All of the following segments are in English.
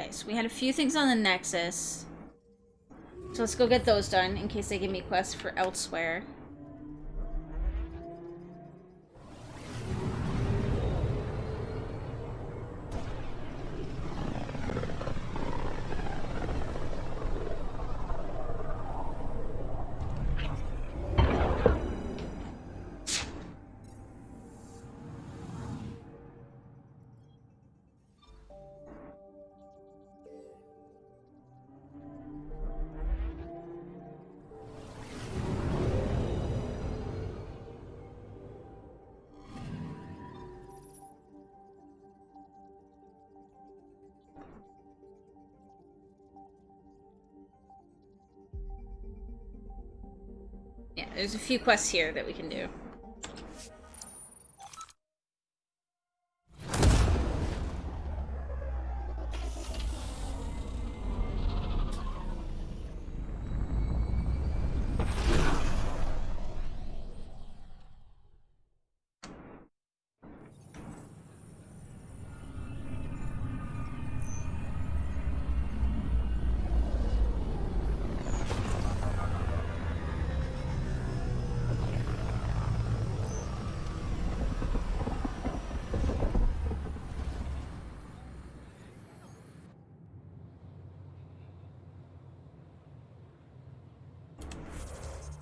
Okay, so we had a few things on the Nexus. So let's go get those done in case they give me quests for elsewhere. Yeah, there's a few quests here that we can do.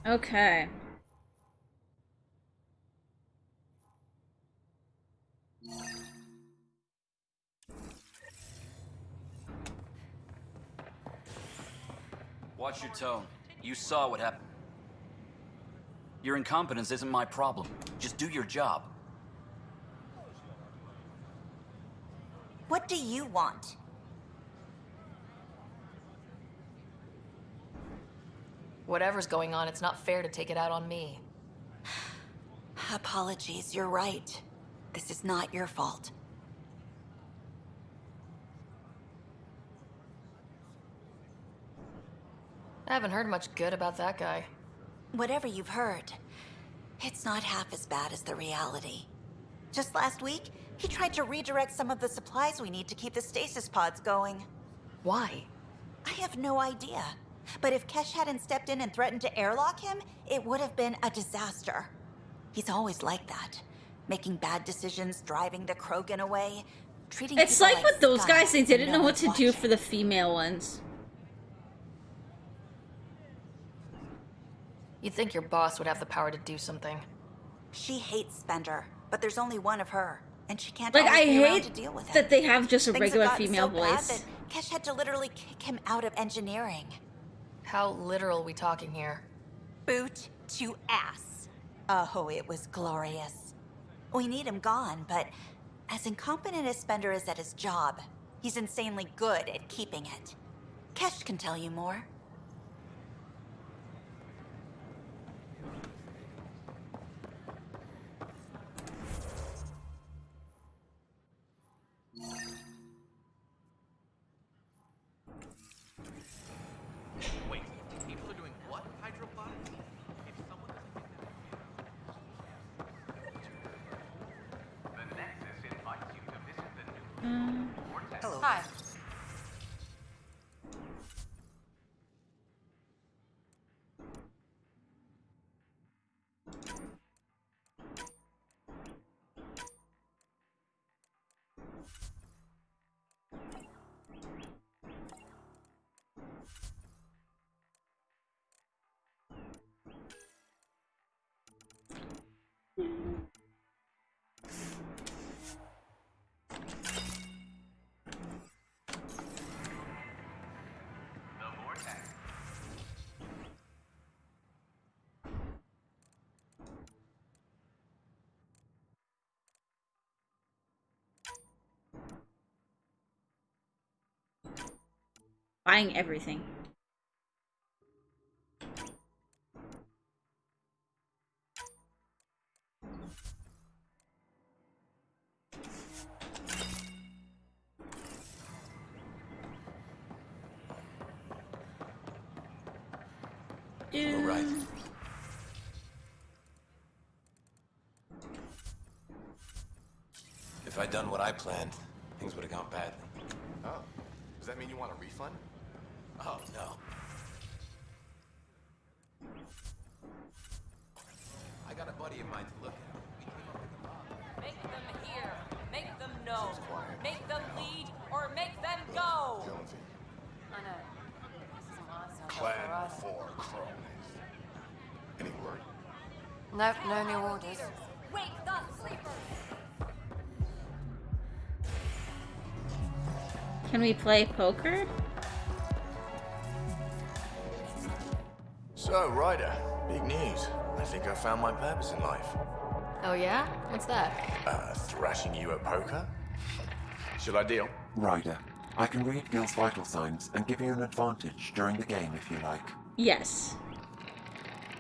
Okay. Watch your tone. You saw what happened. Your incompetence isn't my problem. Just do your job. What do you want? Whatever's going on, it's not fair to take it out on me. Apologies, you're right. This is not your fault. I haven't heard much good about that guy. Whatever you've heard, it's not half as bad as the reality. Just last week, he tried to redirect some of the supplies we need to keep the stasis pods going. Why? I have no idea. But if Kesh hadn't stepped in and threatened to airlock him, it would have been a disaster. He's always like that. Making bad decisions, driving the Krogan away, treating It's people like with those scum guys, they when didn't no know what one's to do watching. for the female ones. You'd think your boss would have the power to do something. She hates Spender, but there's only one of her, and she can't Like, always I be around to hate deal with him. that they have just a Things regular have gotten female so bad voice. that Kesh had to literally kick him out of engineering. How literal we talking here? Boot to ass. Oh, it was glorious. We need him gone, but as incompetent as Spender is at his job, he's insanely good at keeping it. Kesh can tell you more. Wait, people are doing what? Hydroponics? If someone doesn't The Nexus invites you to visit the new vortex. Hello. Hi. The vortex. Buying everything. All right. If I'd done what I planned, things would have gone badly. Oh. Does that mean you want a refund? Oh, no. I got a buddy of mine to look at. We came up with a bomb. Make them hear. Make them know. Seems quiet. Make them lead or make them go. Jonesy. I know. This is a lot of Clan for us. 4 cronies. Any word? Nope, no new orders. Wake the sleepers! Can we play poker? So, Ryder, big news. I think I found my purpose in life. Oh yeah? What's that? Thrashing you at poker? Should I deal? Ryder, I can read Gil's vital signs and give you an advantage during the game if you like. Yes.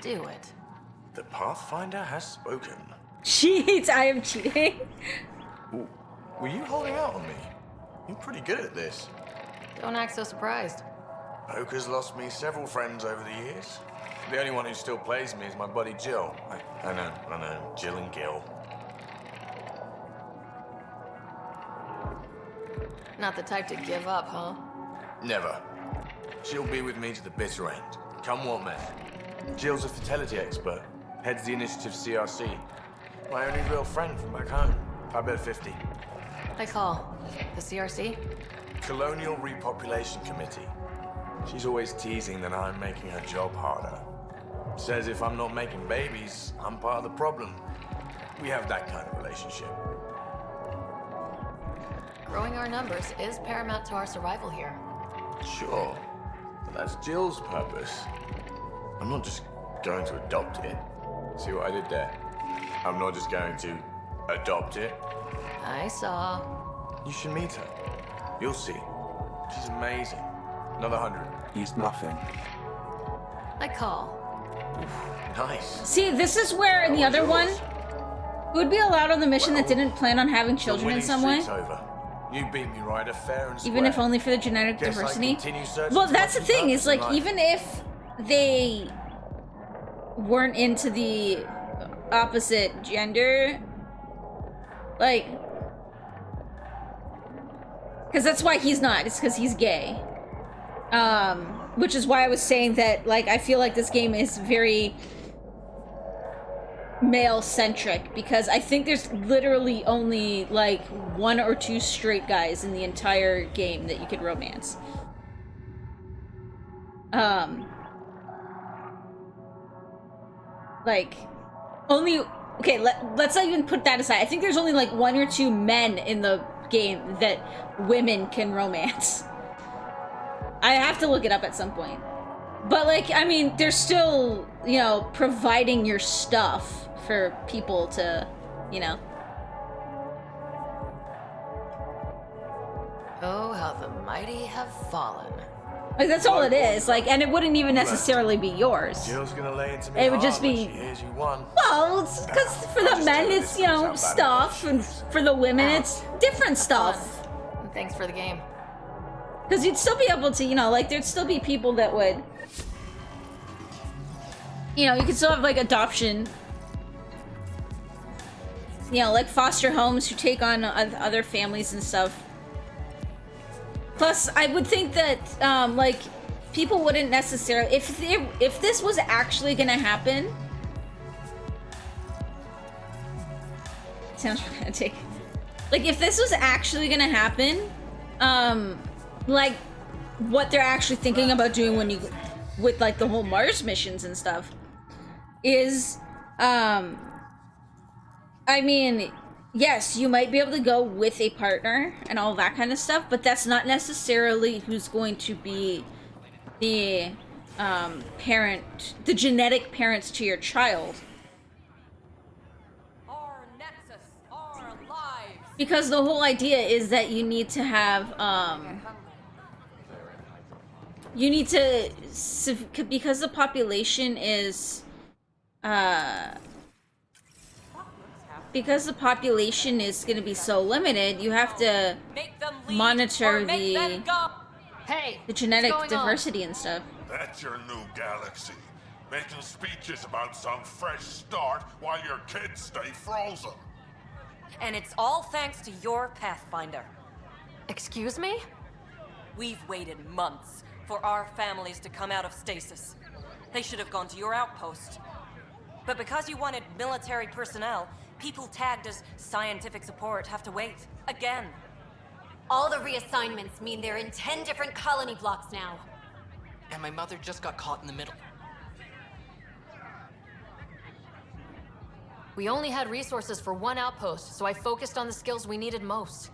Do it. The Pathfinder has spoken. Cheat! I am cheating. Ooh, were you holding out on me? You're pretty good at this. Don't act so surprised. Poker's lost me several friends over the years. The only one who still plays me is my buddy Jill. I know, Jill and Gil. Not the type to give up, huh? Never. She'll be with me to the bitter end, come what may. Jill's a fertility expert, heads the initiative CRC. My only real friend from back home. I bet 50. I call. The CRC? Colonial Repopulation Committee. She's always teasing that I'm making her job harder. Says if I'm not making babies, I'm part of the problem. We have that kind of relationship. Growing our numbers is paramount to our survival here. Sure, but that's Jill's purpose. I'm not just going to adopt it. See what I did there? I'm not just going to adopt it. I saw. You should meet her. You'll see. She's amazing. Another 100. He's bluffing. I call. Nice. See, this is where in the other one, who would be allowed on the mission that didn't plan on having children in some way? Over. You beat me, Ryder, fair and square. Even if only for the genetic Guess I diversity. continue searching Well, for that's the my thing, is purpose in like, life. even if they weren't into the opposite gender, like, because that's why he's not, it's because he's gay. Which is why I was saying that, like, I feel like this game is very male-centric, because I think there's literally only, like, 1 or 2 straight guys in the entire game that you could romance. Like, only... Okay, let's not even put that aside. I think there's only, like, 1 or 2 men in the game that women can romance. I have to look it up at some point. But, like, I mean, they're still, you know, providing your stuff for people to, you know. Oh, how the mighty have fallen. Like, that's all it is. Like, and it wouldn't even necessarily be yours. Jill's gonna lay into me It would hard just when be... she hears you won. Well, it's because for the men, it's, you know, stuff, and for the women, it's different stuff. And thanks for the game. Because you'd still be able to, you know, like, there'd still be people that would... You know, you could still have, like, adoption. You know, like foster homes who take on other families and stuff. Plus, I would think that, like, people wouldn't necessarily... If this was actually gonna happen... Sounds romantic. Like, if this was actually gonna happen, like, what they're actually thinking about doing when you... with, like, the whole Mars missions and stuff, is, I mean... Yes, you might be able to go with a partner and all that kind of stuff, but that's not necessarily who's going to be the parent, the genetic parents to your child. Our nexus, our lives. Because the whole idea is that you need to have, you need to, because the population is, because the population is going to be so limited, you have to Make them lead monitor or make them go. Hey, the genetic what's going on? diversity and stuff. That's your new galaxy. Making speeches about some fresh start while your kids stay frozen. And it's all thanks to your Pathfinder. Excuse me? We've waited months for our families to come out of stasis. They should have gone to your outpost. But because you wanted military personnel, people tagged as scientific support have to wait. Again. All the reassignments mean they're in 10 different colony blocks now. And my mother just got caught in the middle. We only had resources for one outpost, so I focused on the skills we needed most.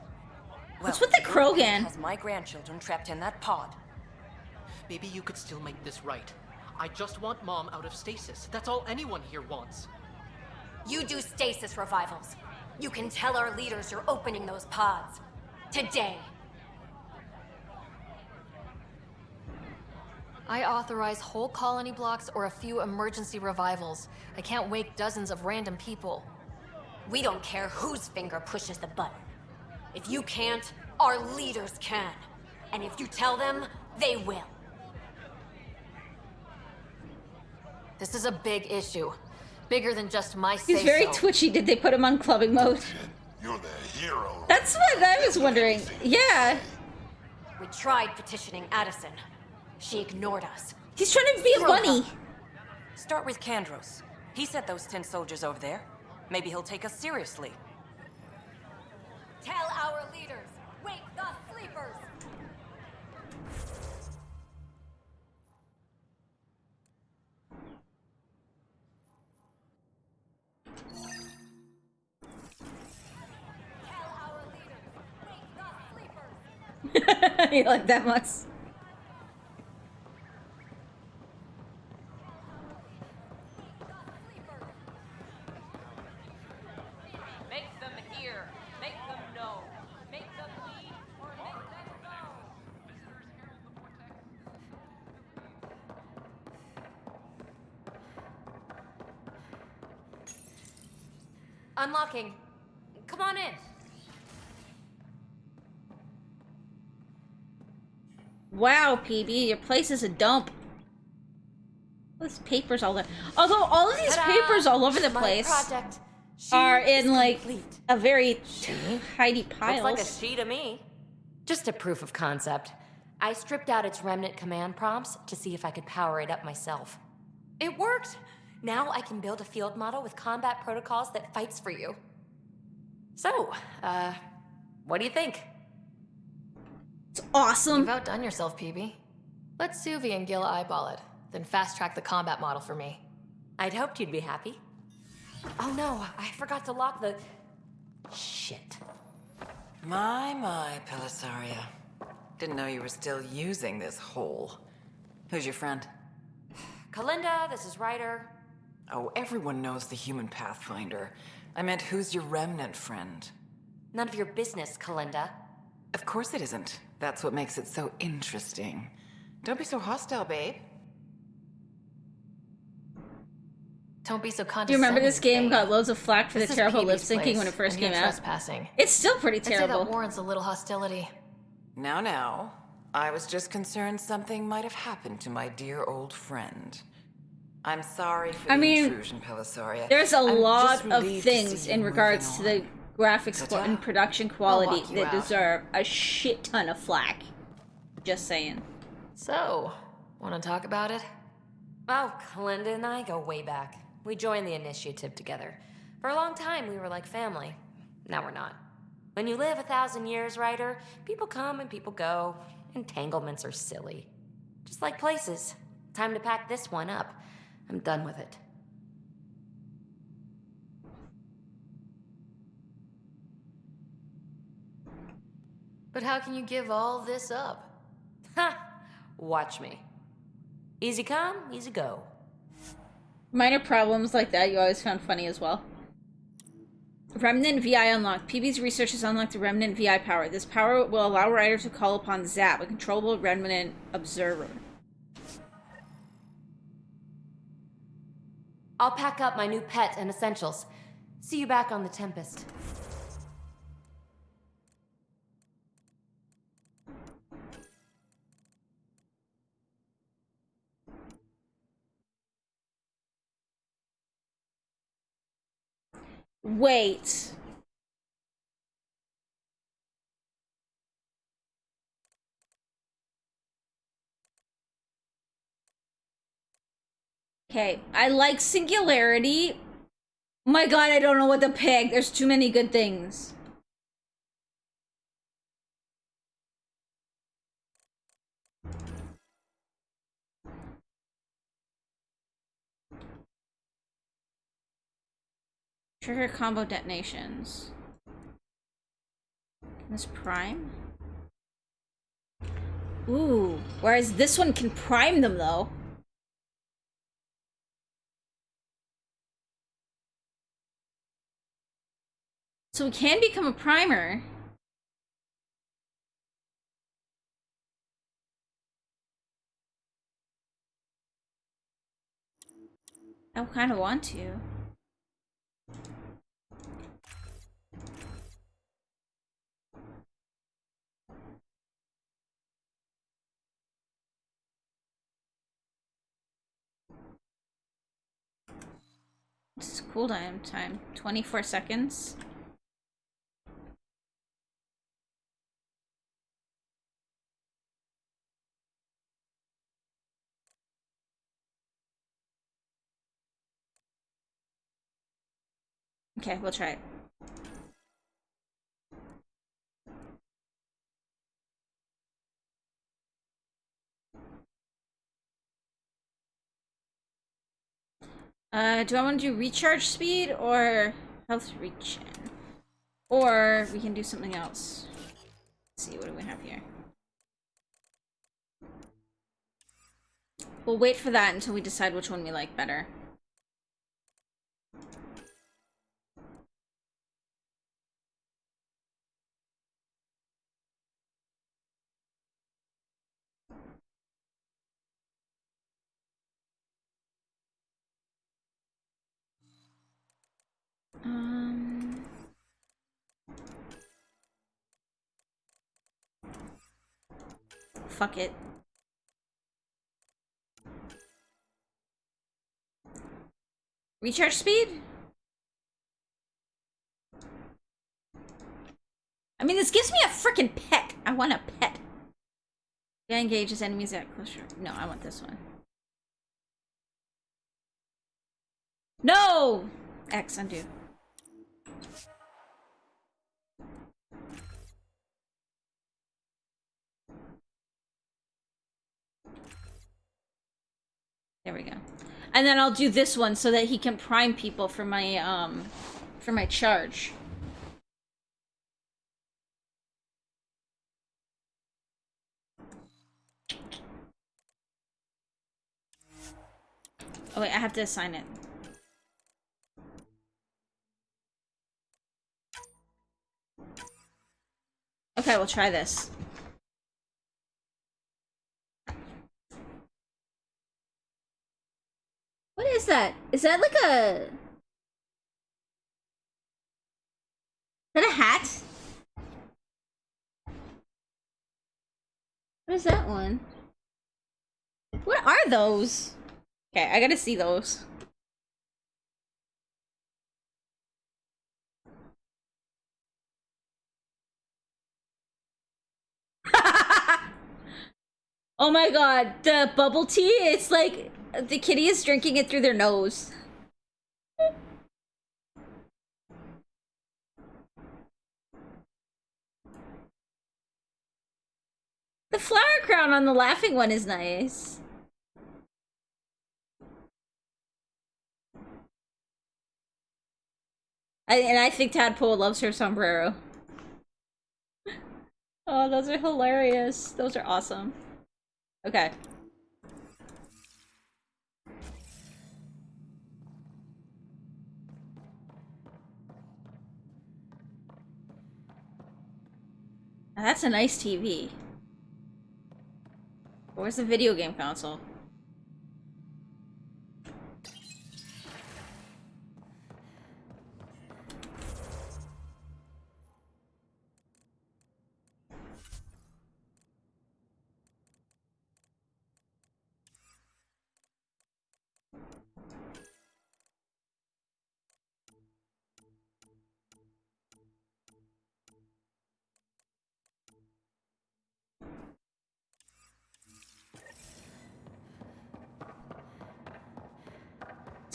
What's with the your Krogan? queen has my grandchildren trapped in that pod. Maybe you could still make this right. I just want Mom out of stasis. That's all anyone here wants. You do stasis revivals. You can tell our leaders you're opening those pods. Today. I authorize whole colony blocks or a few emergency revivals. I can't wake dozens of random people. We don't care whose finger pushes the button. If you can't, our leaders can. And if you tell them, they will. This is a big issue. Bigger than just my He's say-so. very twitchy. Did they put him on clubbing mode? You're the hero. That's what I was wondering. Yeah. We tried petitioning Addison. She ignored us. He's trying to be a bunny. Start with Kandros. He sent those 10 soldiers over there. Maybe he'll take us seriously. Tell our leaders, wake the sleepers! Tell our leaders, wake the sleepers! You like that much? Make them hear. Make them know. Make them lead or make them go. Unlocking. Come on in. Wow, PB, your place is a dump. There's papers all there. Although all of these Ta-da! papers all over the My place project. are She is in like complete. a very tidy piles. Looks like a she to me. Just a proof of concept. I stripped out its remnant command prompts to see if I could power it up myself. It worked! Now I can build a field model with combat protocols that fights for you. So, what do you think? It's awesome. You've outdone yourself, PB. Let Suvi and Gil eyeball it, then fast-track the combat model for me. I'd hoped you'd be happy. Oh no, I forgot to lock the... Shit. My, Pelisaria. Didn't know you were still using this hole. Who's your friend? Kalinda, this is Ryder. Oh, everyone knows the human Pathfinder. I meant, who's your remnant friend? None of your business, Kalinda. Of course it isn't. That's what makes it so interesting. Don't be so hostile, babe. Don't be so Do you condescending. remember this game babe. got loads of flack for This the is terrible lip PB's syncing place, when it first and you're came out? trespassing. It's still pretty I'd say terrible. that warrants a little hostility. Now. I was just concerned something might have happened to my dear old friend. I'm sorry for I the mean, intrusion, Pelisaria. There's a I'm lot just of relieved to things see you in moving regards to the on. graphics Ta-ta. and production quality walk you that out. deserve a shit ton of flack. Just saying. So, want to talk about it? Oh, Kalinda and I go way back. We joined the initiative together. For a long time, we were like family. Now we're not. When you live 1,000 years, Ryder, people come and people go. Entanglements are silly. Just like places. Time to pack this one up. I'm done with it. But how can you give all this up? Ha! Watch me. Easy come, easy go. Minor problems like that you always found funny as well. Remnant VI unlocked. PB's research has unlocked the Remnant VI power. This power will allow Ryder to call upon Zap, a controllable Remnant observer. I'll pack up my new pet and essentials. See you back on the Tempest. Wait. Okay, I like Singularity. My god, I don't know what to pick. There's too many good things. Trigger combo detonations. This prime? Ooh, whereas this one can prime them though. So we can become a primer. I kind of want to. This is cooldown time. 24 seconds. Okay, we'll try it. Do I want to do recharge speed or health regen? Or we can do something else. Let's see, what do we have here? We'll wait for that until we decide which one we like better. Fuck it. Recharge speed? I mean, this gives me a freaking pet. I want a pet. Yeah, engages enemies at closer. No, I want this one. No! X, undo. There we go. And then I'll do this one so that he can prime people for my charge. Oh wait, I have to assign it. Okay, we'll try this. What is that? Is that like a... Is that a hat? What is that one? What are those? Okay, I gotta see those. Oh my god, the bubble tea, it's like the kitty is drinking it through their nose. The flower crown on the laughing one is nice. And I think Tadpole loves her sombrero. Oh, those are hilarious. Those are awesome. Okay. Now that's a nice TV. Where's the video game console?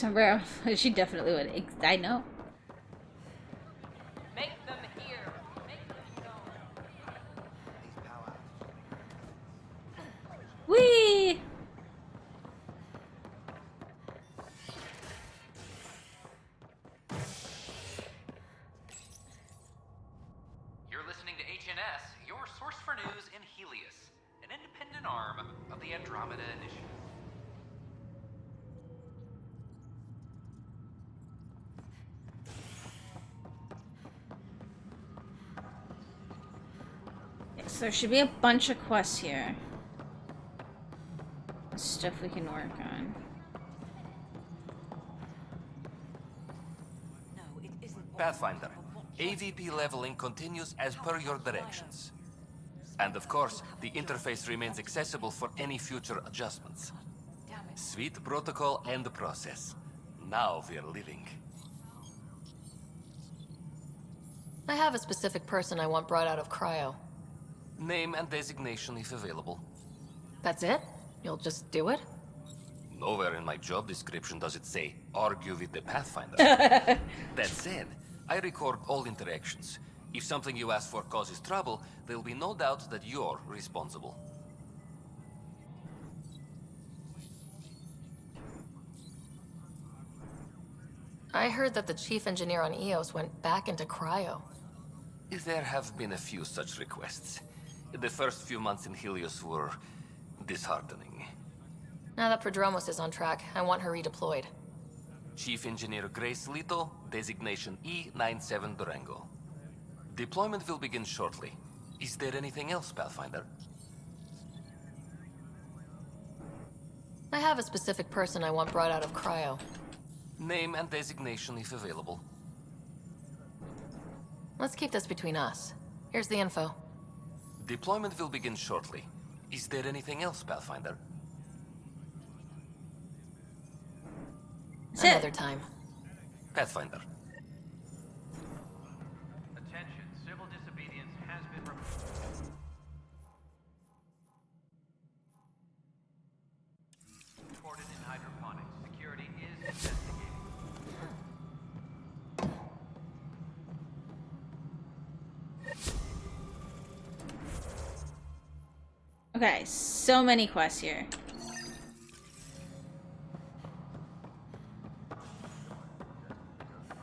Sombrero. She definitely would. I know. Make them hear. Make them know. Whee! You're listening to HNS, your source for news in Helios, an independent arm of the Andromeda Initiative. So there should be a bunch of quests here. Stuff we can work on. Pathfinder, AVP leveling continues as per your directions. And of course, the interface remains accessible for any future adjustments. Sweet protocol and process. Now we're living. I have a specific person I want brought out of cryo. Name and designation if available. That's it? You'll just do it? Nowhere in my job description does it say, argue with the Pathfinder. That said, I record all interactions. If something you ask for causes trouble, there'll be no doubt that you're responsible. I heard that the chief engineer on EOS went back into cryo. There have been a few such requests. The first few months in Helios were disheartening. Now that Prodromos is on track, I want her redeployed. Chief Engineer Grace Lito, designation E97 Durango. Deployment will begin shortly. Is there anything else, Pathfinder? I have a specific person I want brought out of cryo. Name and designation if available. Let's keep this between us. Here's the info. Deployment will begin shortly. Is there anything else, Pathfinder? Another time. Pathfinder. Attention, civil disobedience has been reported in hydroponics. Security is investigating. Okay, so many quests here.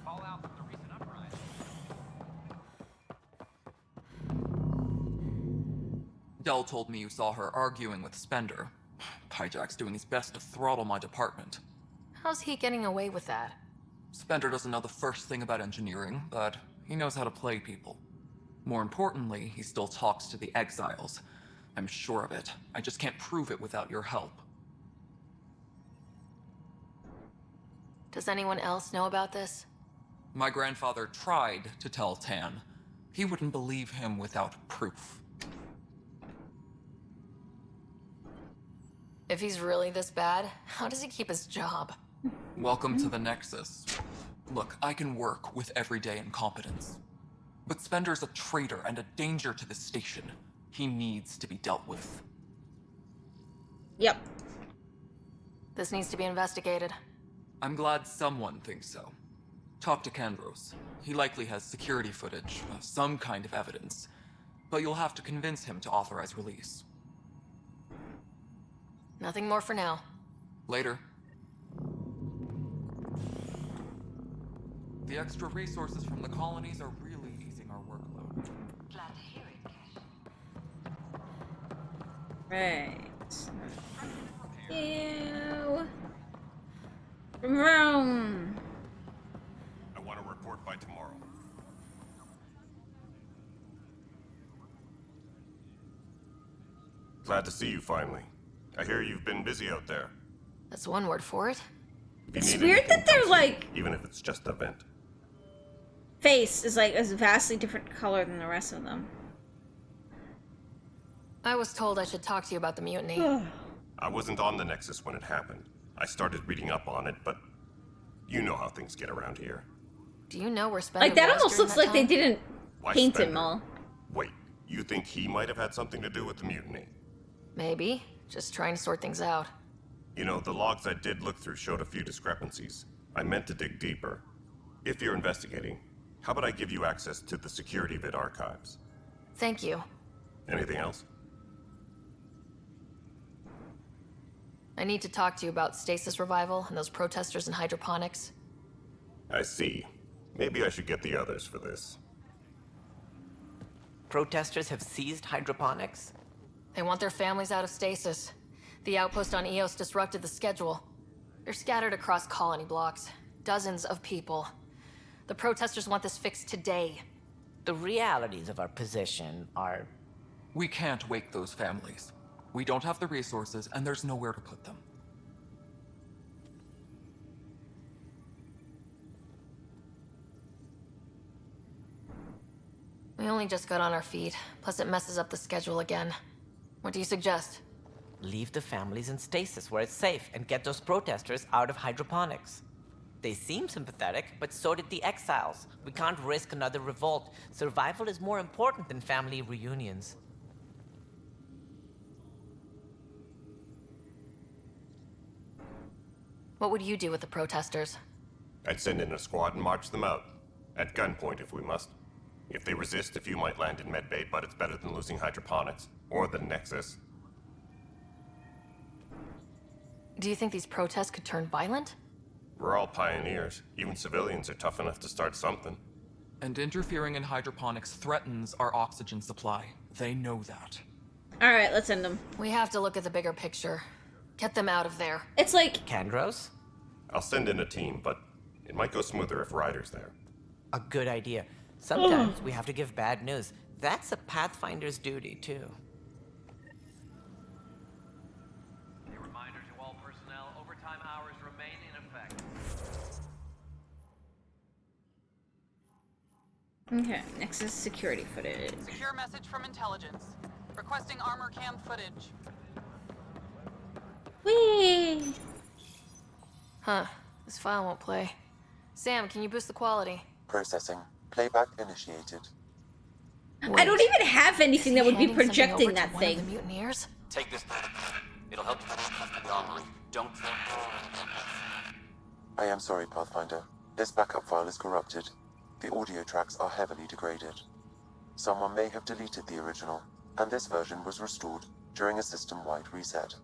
Fallout from the recent uprising. Dell told me you saw her arguing with Spender. Hijack's doing his best to throttle my department. How's he getting away with that? Spender doesn't know the first thing about engineering, but he knows how to play people. More importantly, he still talks to the exiles. I'm sure of it. I just can't prove it without your help. Does anyone else know about this? My grandfather tried to tell Tan. He wouldn't believe him without proof. If he's really this bad, how does he keep his job? Welcome to the Nexus. Look, I can work with everyday incompetence. But Spender's a traitor and a danger to the station. He needs to be dealt with. Yep. This needs to be investigated. I'm glad someone thinks so. Talk to Kandros. He likely has security footage, some kind of evidence. But you'll have to convince him to authorize release. Nothing more for now. Later. The extra resources from the colonies are really easing our workload. Glad to hear it, Cash. Right. Ew. Vroom. I want to report by tomorrow. Glad to see you finally. I hear you've been busy out there. That's one word for it. If you It's need weird anything, that they're come see like me, even if it's just a vent. face is like a vastly different color than the rest of them. I was told I should talk to you about the mutiny. I wasn't on the Nexus when it happened. I started reading up on it, but you know how things get around here. Do you know where Spender Like that was almost during looks that like they time? didn't Why paint him Spender? all. Wait, you think he might have had something to do with the mutiny? Maybe. Just trying to sort things out. You know, the logs I did look through showed a few discrepancies. I meant to dig deeper. If you're investigating, how about I give you access to the security vid archives? Thank you. Anything else? I need to talk to you about stasis revival and those protesters in hydroponics. I see. Maybe I should get the others for this. Protesters have seized hydroponics? They want their families out of stasis. The outpost on Eos disrupted the schedule. They're scattered across colony blocks. Dozens of people. The protesters want this fixed today. The realities of our position are... We can't wake those families. We don't have the resources, and there's nowhere to put them. We only just got on our feet, plus it messes up the schedule again. What do you suggest? Leave the families in stasis where it's safe and get those protesters out of hydroponics. They seem sympathetic, but so did the exiles. We can't risk another revolt. Survival is more important than family reunions. What would you do with the protesters? I'd send in a squad and march them out. At gunpoint if we must. If they resist, a few might land in medbay, but it's better than losing hydroponics. Or the Nexus. Do you think these protests could turn violent? We're all pioneers. Even civilians are tough enough to start something. And interfering in hydroponics threatens our oxygen supply. They know that. Alright, let's end them. We have to look at the bigger picture. Get them out of there. It's like... Kandros? I'll send in a team, but it might go smoother if Ryder's there. A good idea. Sometimes we have to give bad news. That's a Pathfinder's duty, too. A reminder to all personnel, overtime hours remain in effect. Okay, Nexus security footage. Secure message from intelligence. Requesting armor cam footage. Whee! Huh. This file won't play. Sam, can you boost the quality? Processing. Playback initiated. Wait. I don't even have anything that would be projecting that thing. The mutineers? Take this. It'll help you armory. Don't. I am sorry, Pathfinder. This backup file is corrupted. The audio tracks are heavily degraded. Someone may have deleted the original, and this version was restored during a system-wide reset.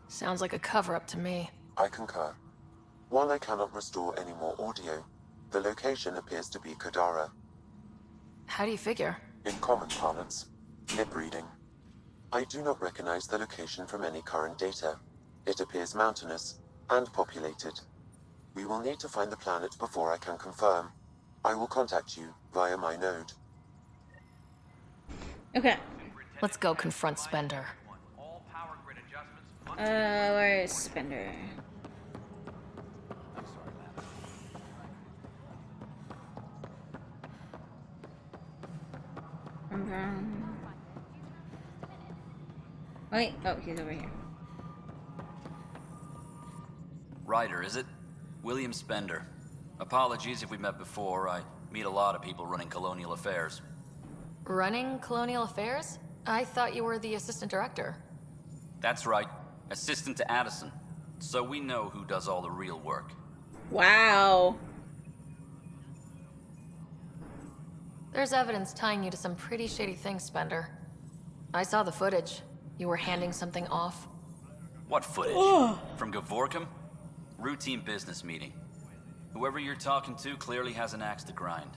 Sounds like a cover-up to me. I concur. While I cannot restore any more audio, the location appears to be Kodara. How do you figure? In common parlance, lip reading. I do not recognize the location from any current data. It appears mountainous and populated. We will need to find the planet before I can confirm. I will contact you via my node. Okay. Let's go confront Spender. Where is Spender? Wait, oh, he's over here. Ryder, is it? William Spender. Apologies if we met before. I meet a lot of people running colonial affairs. Running colonial affairs? I thought you were the assistant director. That's right. Assistant to Addison. So we know who does all the real work. Wow. There's evidence tying you to some pretty shady things, Spender. I saw the footage. You were handing something off. What footage? From Gavorkum? Routine business meeting. Whoever you're talking to clearly has an axe to grind.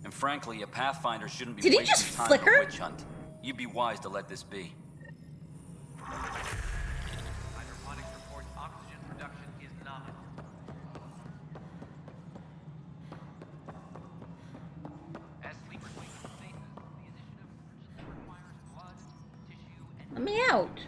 And frankly, a Pathfinder shouldn't be Did he wasting just time flicker? on a witch hunt. You'd be wise to let this be. Hydroponics reports oxygen production is nominal. As sleepers wake up stasis, the initiative urgently requires blood, tissue, and... Let me out.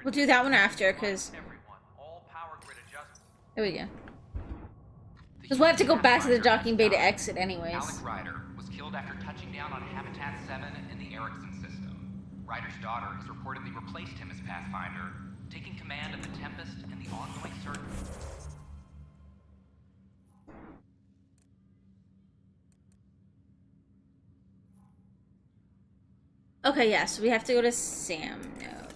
We'll do that one after, because... There we go. Because we'll have to go back to the docking bay to exit anyways. Alec Ryder was killed killed after touching down on Habitat 7 in the Erickson system. Ryder's daughter has reportedly replaced him as Pathfinder, taking command of the Tempest and the ongoing search. Okay, yeah, so we have to go to Sam now.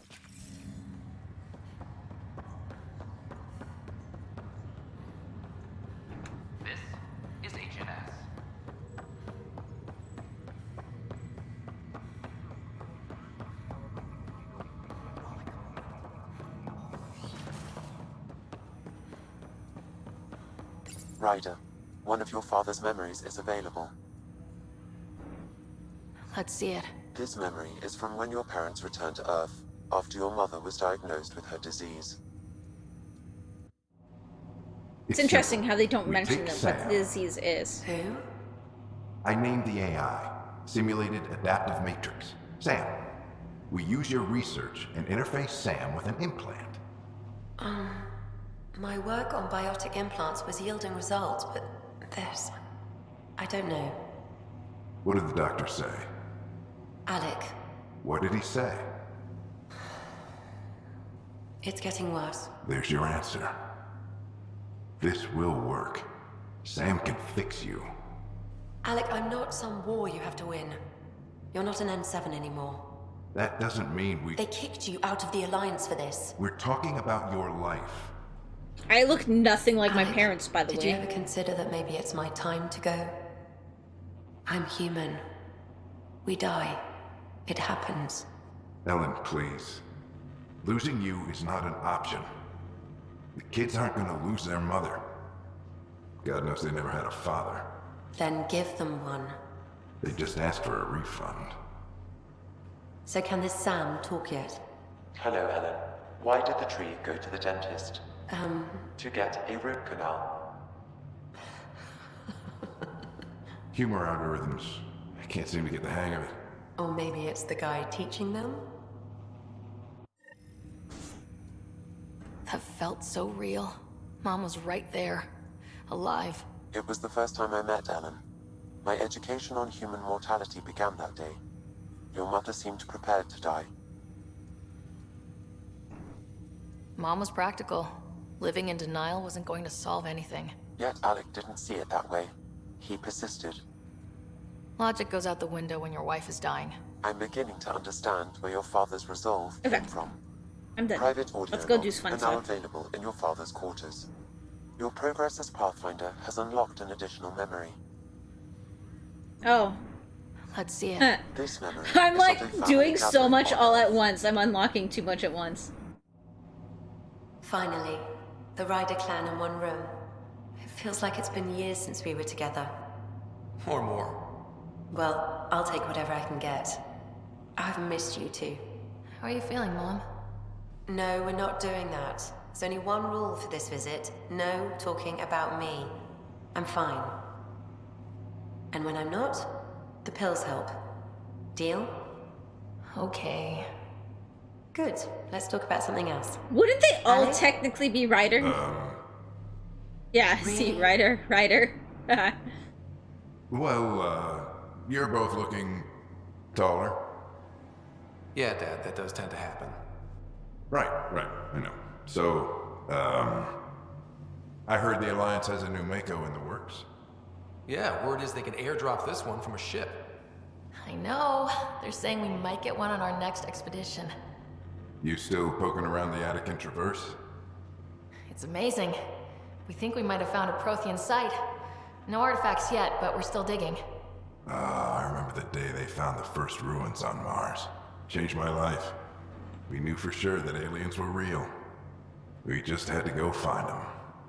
This is HNS. Ryder, one of your father's memories is available. Let's see it. This memory is from when your parents returned to Earth, after your mother was diagnosed with her disease. It's interesting how they don't mention take what Sam. the disease is. Who? I named the AI Simulated Adaptive Matrix. Sam. We use your research and interface Sam with an implant. My work on biotic implants was yielding results, but this... I don't know. What did the doctor say? Alec, What did he say? it's getting worse. There's your answer. This will work. Sam can fix you. Alec, I'm not some war you have to win. You're not an N7 anymore. That doesn't mean we... They kicked you out of the Alliance for this. We're talking about your life. I look nothing like my Alec, parents, by the did way. you ever consider that maybe it's my time to go? I'm human. We die. It happens. Ellen, please. Losing you is not an option. The kids aren't gonna lose their mother. God knows they never had a father. Then give them one. They just asked for a refund. So can this Sam talk yet? Hello, Ellen. Why did the tree go to the dentist? Um... To get a root canal. Humor algorithms. I can't seem to get the hang of it. Or maybe it's the guy teaching them? That felt so real. Mom was right there. Alive. It was the first time I met Ellen. My education on human mortality began that day. Your mother seemed prepared to die. Mom was practical. Living in denial wasn't going to solve anything. Yet Alec didn't see it that way. He persisted. Logic goes out the window when your wife is dying. I'm beginning to understand where your father's resolve came from. I'm done. Private audio Let's go do logs fun are now stuff. available in your father's quarters. Your progress as Pathfinder has unlocked an additional memory. Oh. Let's see it. This memory I'm is like of a family doing so gathering much on all Earth. at once. I'm unlocking too much at once. Finally, the Ryder clan in one room. It feels like it's been years since we were together. Or more. Well, I'll take whatever I can get. I've missed you too. How are you feeling, Mom? No, we're not doing that. There's only one rule for this visit. No talking about me. I'm fine. And when I'm not, the pills help. Deal? Okay. Good. Let's talk about something else. Wouldn't they all Alec? technically be Ryder? Yeah, see, Really? Ryder. Well, you're both looking taller. Yeah, Dad, that does tend to happen. Right, I know. So, I heard the Alliance has a new Mako in the works. Yeah, word is they can airdrop this one from a ship. I know. They're saying we might get one on our next expedition. You still poking around the Attican Traverse? It's amazing. We think we might have found a Prothean site. No artifacts yet, but we're still digging. I remember the day they found the first ruins on Mars. Changed my life. We knew for sure that aliens were real. We just had to go find them.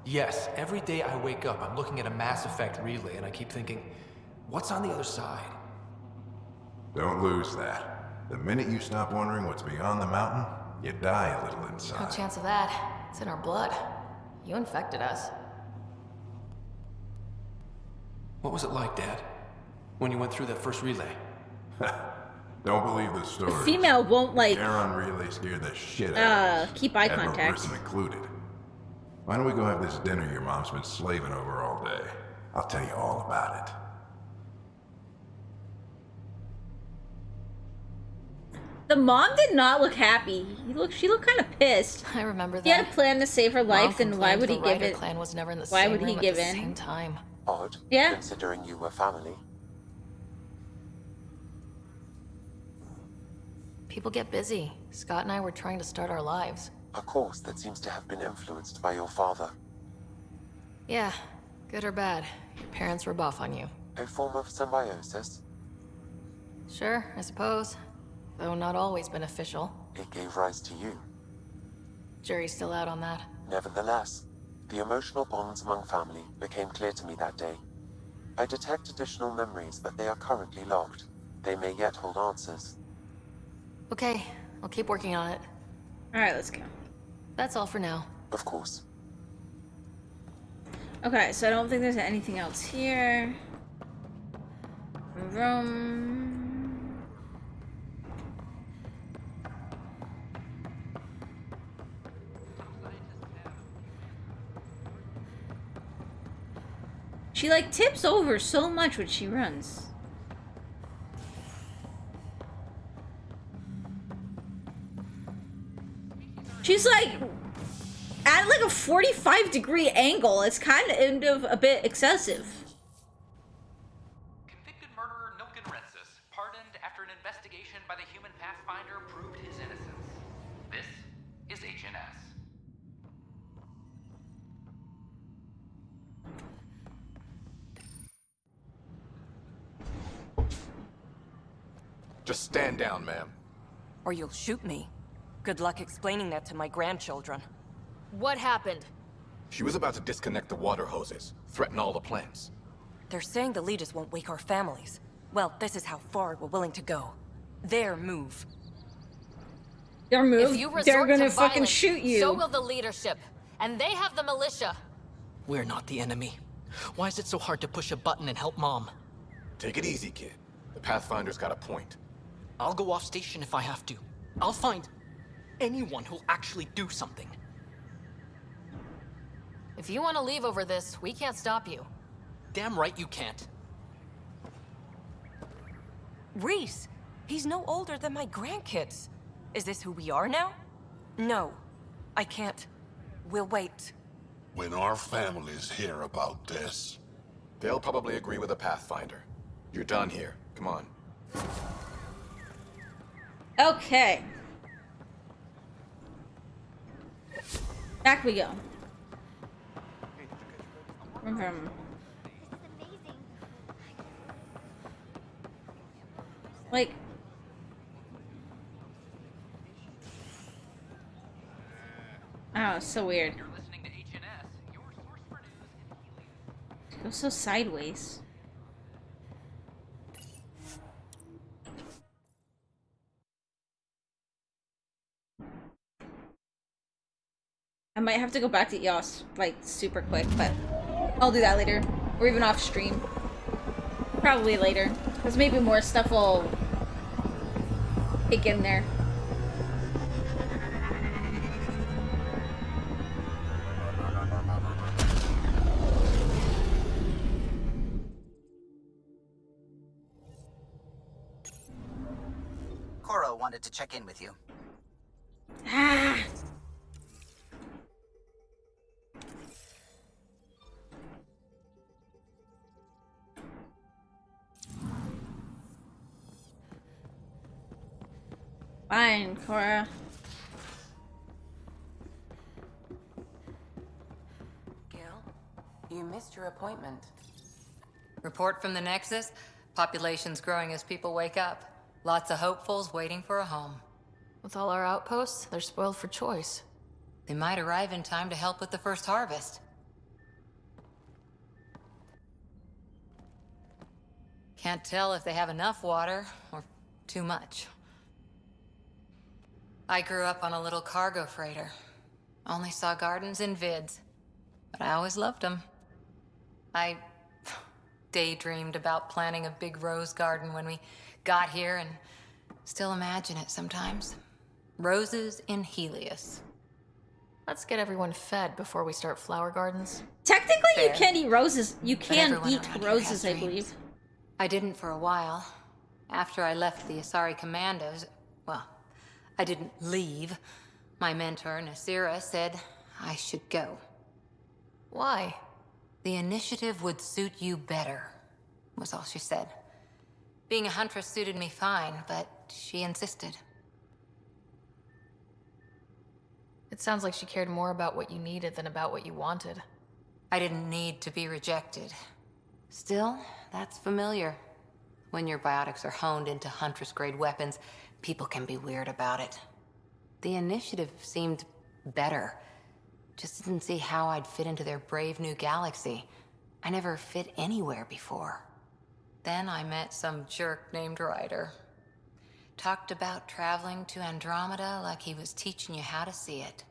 Yes, every day I wake up, I'm looking at a Mass Effect relay and I keep thinking, what's on the other side? Don't lose that. The minute you stop wondering what's beyond the mountain, you die a little No inside. chance of that. It's in our blood. You infected us. What was it like, Dad? When you went through that first relay? Don't believe the story. The female won't like Charon relay scared the shit out of us. keep eye Admiral contact. Grissom included. Why don't we go have this dinner your mom's been slaving over all day? I'll tell you all about it. The mom did not look happy. She looked kind of pissed. I remember that. He had a plan to save her life, Mom then why would he complained give the it? Ryder clan was never in the Why same would he room give at the in? same time. Odd, Yeah. considering you were family. People get busy. Scott and I were trying to start our lives. A course that seems to have been influenced by your father. Yeah, good or bad. Your parents rub off on you. A form of symbiosis. Sure, I suppose. Though not always beneficial. It gave rise to you. Jury's still out on that. Nevertheless, the emotional bonds among family became clear to me that day. I detect additional memories, but they are currently locked. They may yet hold answers. Okay, I'll keep working on it. Alright, let's go. That's all for now. Of course. Okay, so I don't think there's anything else here. Room. She like tips over so much when she runs. She's like at like a 45-degree angle. It's kind of a bit excessive. Convicted murderer Nilken Rensis, pardoned after an investigation by the human Pathfinder proved his innocence. This is HNS. Just stand down, ma'am. Or you'll shoot me. Good luck explaining that to my grandchildren. What happened? She was about to disconnect the water hoses, threaten all the plants. They're saying the leaders won't wake our families. Well, this is how far we're willing to go. Their move. Their move? If you They're resort gonna to fucking violence, shoot you. so will the leadership. And they have the militia. We're not the enemy. Why is it so hard to push a button and help Mom? Take it easy, kid. The Pathfinder's got a point. I'll go off station if I have to. I'll find anyone who'll actually do something. If you want to leave over this, we can't stop you. Damn right you can't. Reese, he's no older than my grandkids. Is this who we are now? No, I can't. We'll wait. When our families hear about this... They'll probably agree with the Pathfinder. You're done here. Come on. Okay. Back we go. Like... Oh, so weird. It goes so sideways. I might have to go back to EOS, like, super quick, but I'll do that later. Or even off stream. Probably later. Because maybe more stuff will kick in there. Cora wanted to check in with you. Ah! Fine, Cora. Gil, you missed your appointment. Report from the Nexus. Population's growing as people wake up. Lots of hopefuls waiting for a home. With all our outposts, they're spoiled for choice. They might arrive in time to help with the first harvest. Can't tell if they have enough water or too much. I grew up on a little cargo freighter. Only saw gardens in vids, but I always loved them. I daydreamed about planting a big rose garden when we got here and still imagine it sometimes. Roses in Helios. Let's get everyone fed before we start flower gardens. Technically, you Fair. can't eat roses. You But can everyone eat around here roses, has I dreams. believe. I didn't for a while. After I left the Asari Commandos, well, I didn't leave. My mentor, Nasira, said I should go. Why? The initiative would suit you better, was all she said. Being a huntress suited me fine, but she insisted. It sounds like she cared more about what you needed than about what you wanted. I didn't need to be rejected. Still, that's familiar. When your biotics are honed into Huntress-grade weapons, people can be weird about it. The initiative seemed better. Just didn't see how I'd fit into their brave new galaxy. I never fit anywhere before. Then I met some jerk named Ryder. Talked about traveling to Andromeda like he was teaching you how to see it.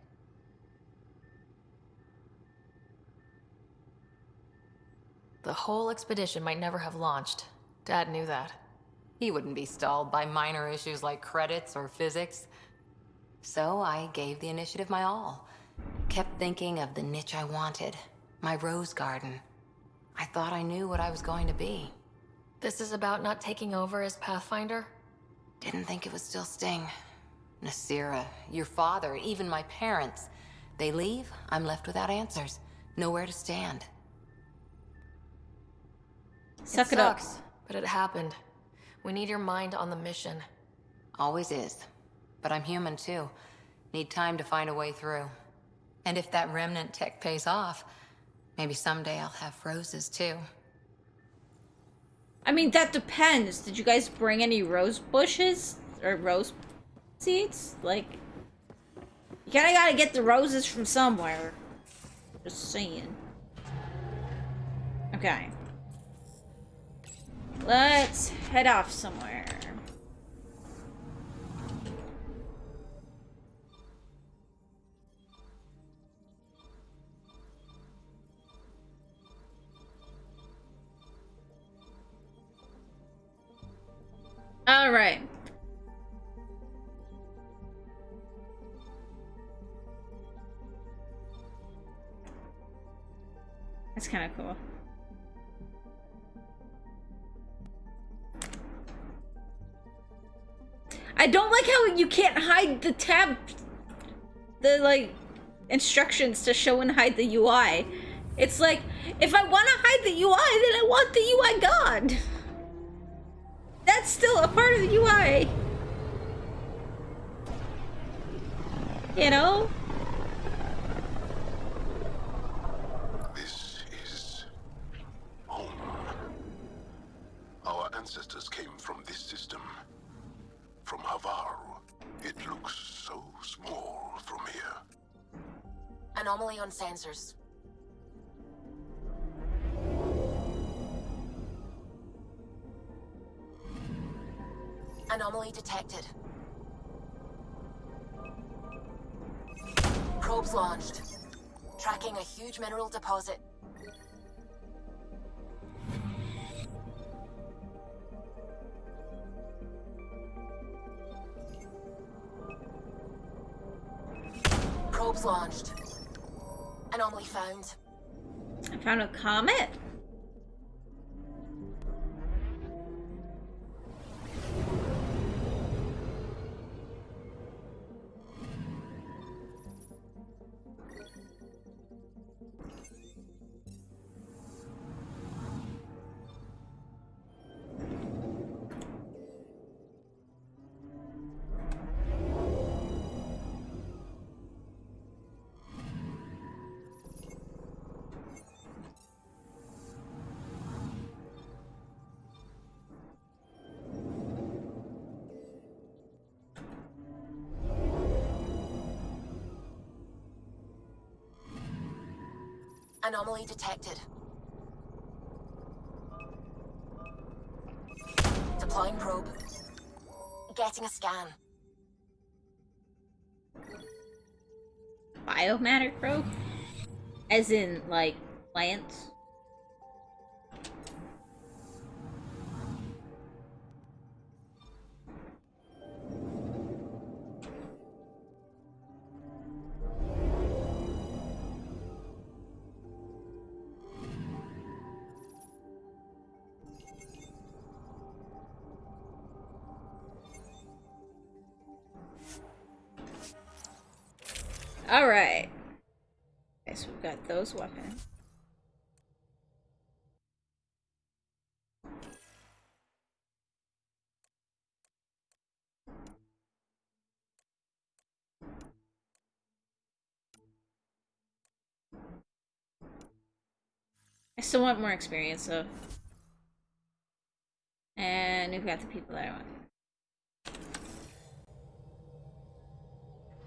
The whole expedition might never have launched. Dad knew that. He wouldn't be stalled by minor issues like credits or physics. So I gave the initiative my all. Kept thinking of the niche I wanted. My rose garden. I thought I knew what I was going to be. This is about not taking over as Pathfinder? Didn't think it would still sting. Nasira, your father, even my parents. They leave, I'm left without answers. Nowhere to stand. Suck it up. Sucks, but it happened. We need your mind on the mission. Always is. But I'm human too. Need time to find a way through. And if that remnant tech pays off, maybe someday I'll have roses too. I mean, that depends. Did you guys bring any rose bushes? Or rose seeds? Like, you kinda gotta get the roses from somewhere. Just saying. Okay. Let's head off somewhere. All right. That's kind of cool. I don't like how you can't hide the tab, the like instructions to show and hide the UI. It's like, if I want to hide the UI, then I want the UI God. That's still a part of the UI. You know? This is home. Our ancestors came from this system. From Havaru. It looks so small from here. Anomaly on sensors. Anomaly detected. Probes launched. Tracking a huge mineral deposit. Probes launched. Anomaly found. I found a comet. Anomaly detected. Deploying probe. Getting a scan. Biomatter probe? As in, like, plants? Alright. Okay, so we've got those weapons. I still want more experience, though. And we've got the people that I want.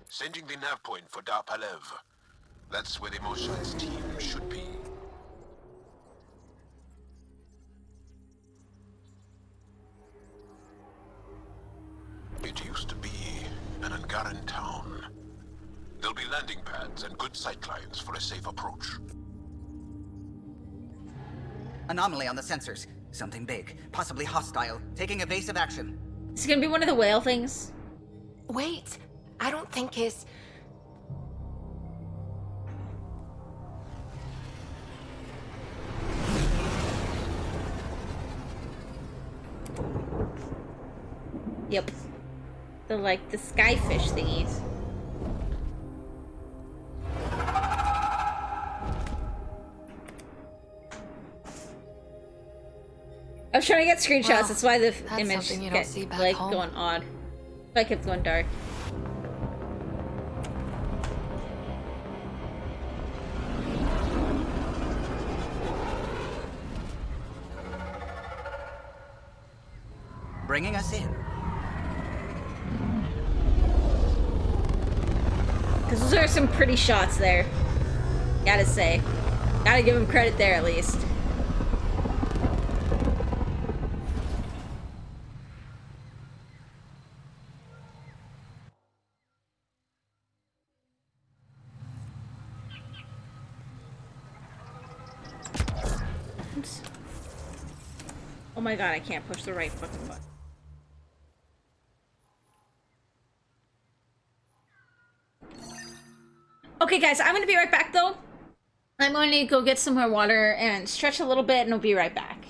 Sending the nav point for Dar Palev. That's where the Mosha's team should be. It used to be an Angaran town. There'll be landing pads and good sight lines for a safe approach. Anomaly on the sensors. Something big, possibly hostile, taking evasive action. Is it gonna be one of the whale things? Wait, I don't think his... Yep. The, like, the skyfish thingies. I was trying to get screenshots, Well, that's why the that's image something you don't kept, see back like, home. going odd. If I kept going dark. Bringing us in. Because those are some pretty shots there. Gotta say. Gotta give him credit there, at least. Oops. Oh my god, I can't push the right fucking button. Okay, guys, I'm gonna be right back, though. I'm going to go get some more water and stretch a little bit, and I'll be right back.